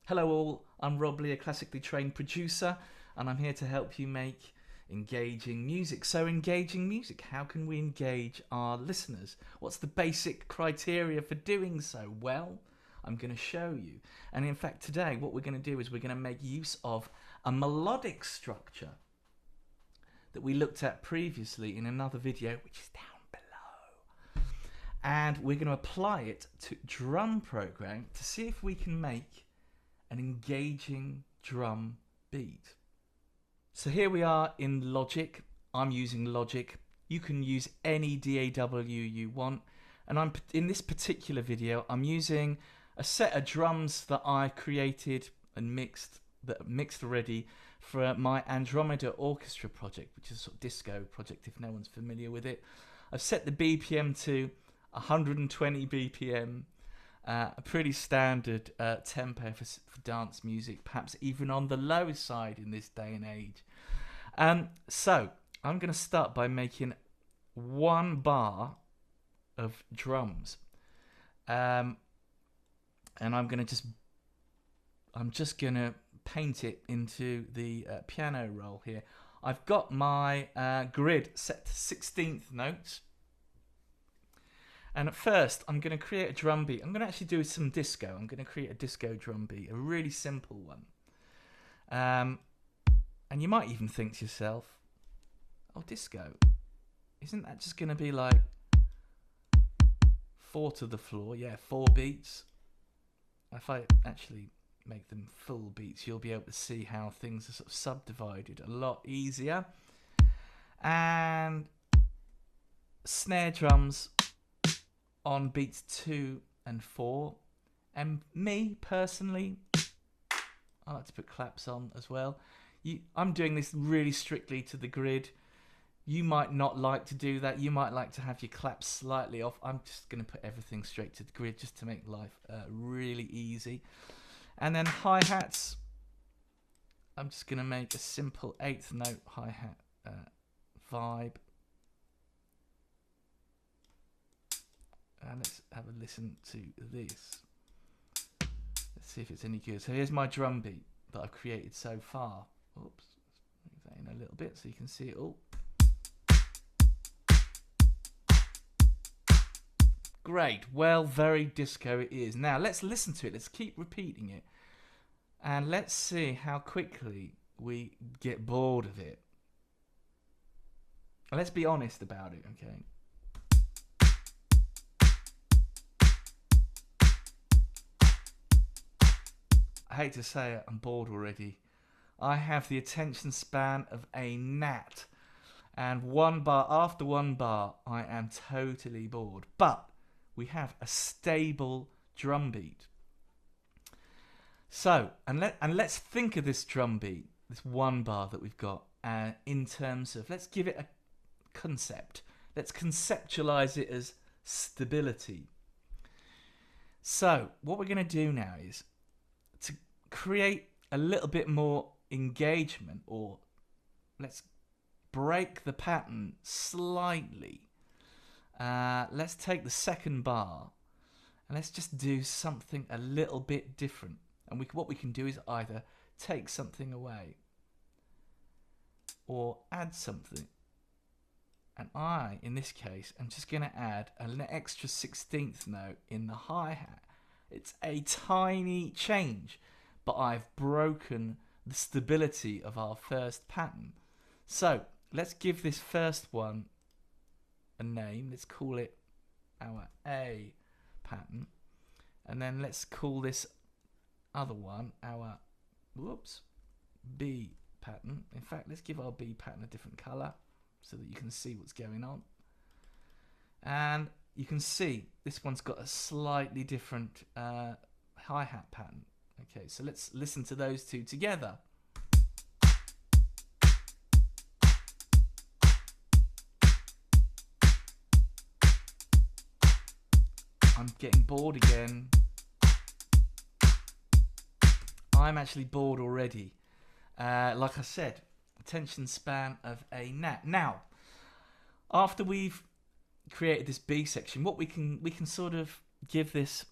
Hello all, I'm Rob Lee, a classically trained producer, and I'm here to help you make engaging music. So engaging music, how can we engage our listeners? What's the basic criteria for doing so? Well, I'm going to show you. And in fact today what we're going to do is we're going to make use of a melodic structure that we looked at previously in another video, which is down below. And we're going to apply it to drum program to see if we can make an engaging drum beat. So here we are in Logic. I'm using Logic. You can use any DAW you want. And in this particular video, I'm using a set of drums that I created and mixed already for my Andromeda Orchestra project, which is a sort of disco project if no one's familiar with it. I've set the BPM to 120 BPM. A pretty standard tempo for dance music, perhaps even on the low side in this day and age. So I'm going to start by making one bar of drums, and I'm just going to paint it into the piano roll here. I've got my grid set to 16th notes. And at first, I'm going to create a drum beat. I'm going to actually do some disco. I'm going to create a disco drum beat, a really simple one. And you might even think to yourself, oh, disco, isn't that just going to be like 4 to the floor? Yeah, 4 beats. If I actually make them full beats, you'll be able to see how things are sort of subdivided a lot easier. And snare drums on beats 2 and 4, and me personally, I like to put claps on as well. I'm doing this really strictly to the grid. You might not like to do that. You might like to have your claps slightly off. I'm just going to put everything straight to the grid just to make life really easy. And then hi-hats, I'm just going to make a simple 8th note hi-hat vibe. And let's have a listen to this. Let's see if it's any good. So here's my drum beat that I've created so far. Oops, move that in a little bit so you can see it all. Great, well, very disco it is. Now let's listen to it. Let's keep repeating it. And let's see how quickly we get bored of it. And let's be honest about it, okay? I hate to say it, I'm bored already. I have the attention span of a gnat. And one bar after one bar, I am totally bored. But we have a stable drum beat. So, and let's think of this drum beat, this one bar that we've got, in terms of, let's give it a concept. Let's conceptualize it as stability. So, what we're going to do now is to create a little bit more engagement, or let's break the pattern slightly. Let's take the second bar and let's just do something a little bit different. And what we can do is either take something away or add something. And I, in this case, am just going to add an extra 16th note in the hi-hat. It's a tiny change, but I've broken the stability of our first pattern. So let's give this first one a name. Let's call it our A pattern. And then let's call this other one our B pattern. In fact, let's give our B pattern a different color so that you can see what's going on. And you can see this one's got a slightly different hi-hat pattern. Okay, so let's listen to those two together. I'm getting bored again. I'm actually bored already. Like I said, attention span of a gnat. Now, after we've created this B section, what we can sort of give this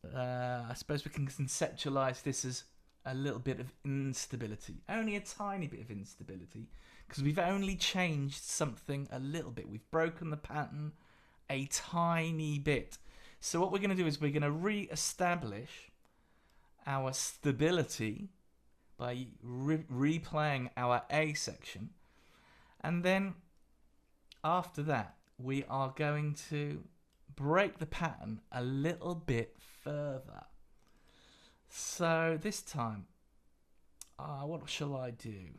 I suppose we can conceptualize this as a little bit of instability, only a tiny bit of instability, because we've only changed something a little bit. We've broken the pattern a tiny bit. So what we're going to do is we're going to re-establish our stability by replaying our A section, and then after that we are going to break the pattern a little bit further. So this time, what shall I do?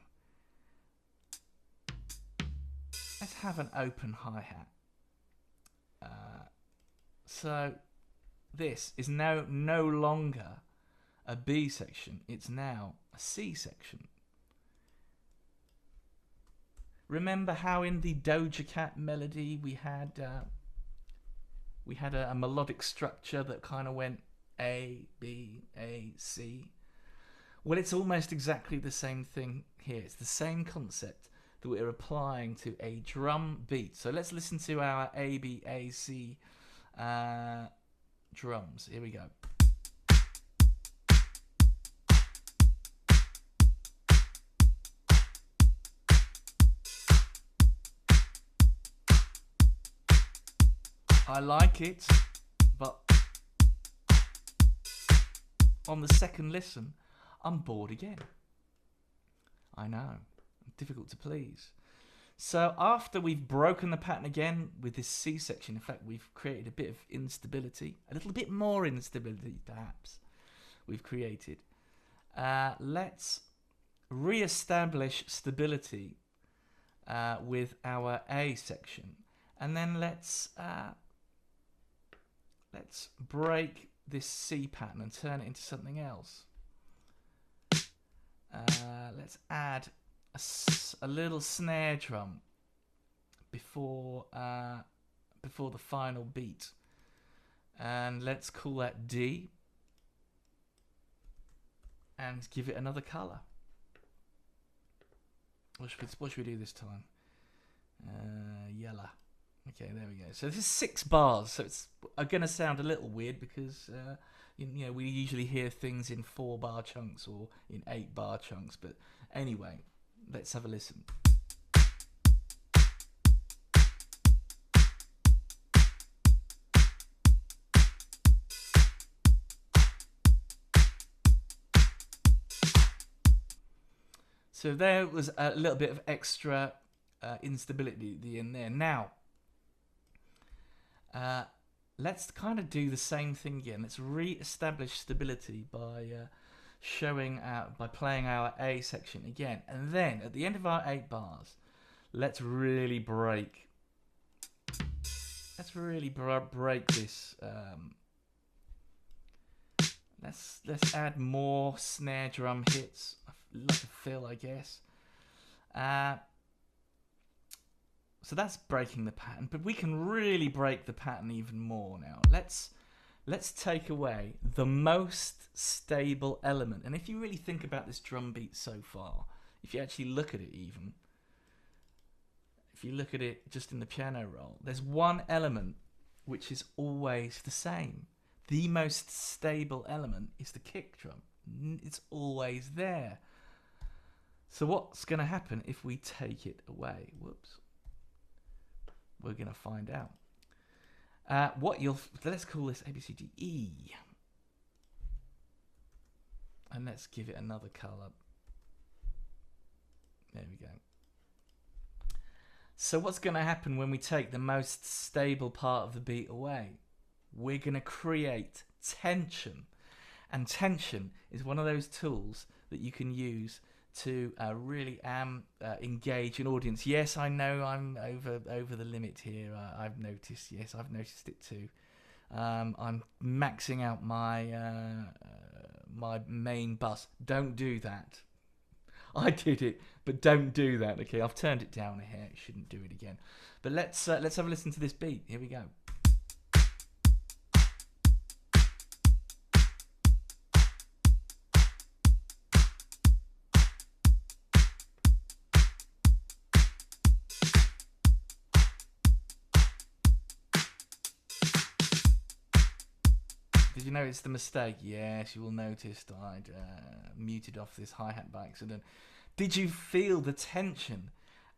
Let's have an open hi-hat. So this is now no longer a B section, it's now a C section. Remember how in the Doja Cat melody we had a melodic structure that kind of went A, B, A, C? Well, it's almost exactly the same thing here. It's the same concept that we're applying to a drum beat. So let's listen to our A, B, A, C drums. Here we go. I like it, but on the second listen, I'm bored again. I know, difficult to please. So after we've broken the pattern again with this C section, in fact, we've created a bit of instability, a little bit more instability perhaps we've created. Let's re-establish stability with our A section, and then let's break this C pattern and turn it into something else. Let's add a little snare drum before the final beat, and let's call that D, and give it another color. What should we do this time? Yellow. Okay, there we go. So this is 6 bars, so it's going to sound a little weird because you know, we usually hear things in 4-bar chunks or in 8-bar chunks. But anyway, let's have a listen. So there was a little bit of extra instability in there. Now, let's kind of do the same thing again. Let's re-establish stability by playing our A section again, and then at the end of our 8 bars, let's really break. Let's really break this. Let's add more snare drum hits, like a fill, I guess. So that's breaking the pattern, but we can really break the pattern even more now. Let's take away the most stable element. And if you really think about this drum beat so far, if you actually look at it even, if you look at it just in the piano roll, there's one element which is always the same. The most stable element is the kick drum. It's always there. So what's going to happen if we take it away? Whoops. We're going to find out. Let's call this A, B, C, D, E. And let's give it another colour. There we go. So what's going to happen when we take the most stable part of the beat away? We're going to create tension. And tension is one of those tools that you can use to really engage an audience. Yes, I know I'm over the limit here. I've noticed. Yes, I've noticed it too. I'm maxing out my my main bus. Don't do that. I did it, but don't do that. Okay, I've turned it down here. Shouldn't do it again. But let's have a listen to this beat. Here we go. Did you notice the mistake? Yes, you will notice that I'd muted off this hi-hat by accident. Did you feel the tension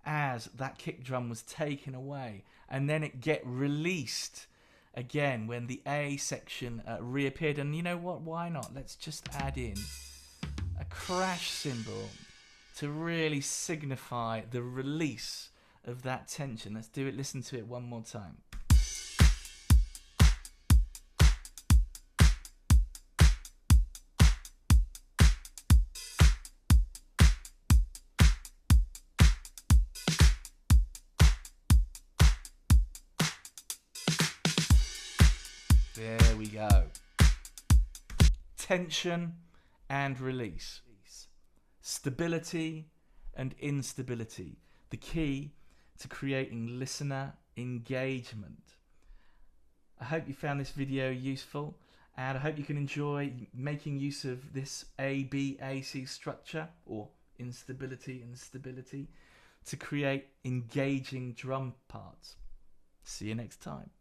as that kick drum was taken away and then it get released again when the A section reappeared? And you know what? Why not? Let's just add in a crash cymbal to really signify the release of that tension. Let's do it. Listen to it one more time. There we go. Tension and release. Stability and instability. The key to creating listener engagement. I hope you found this video useful, and I hope you can enjoy making use of this ABAC structure, or instability and stability, to create engaging drum parts. See you next time.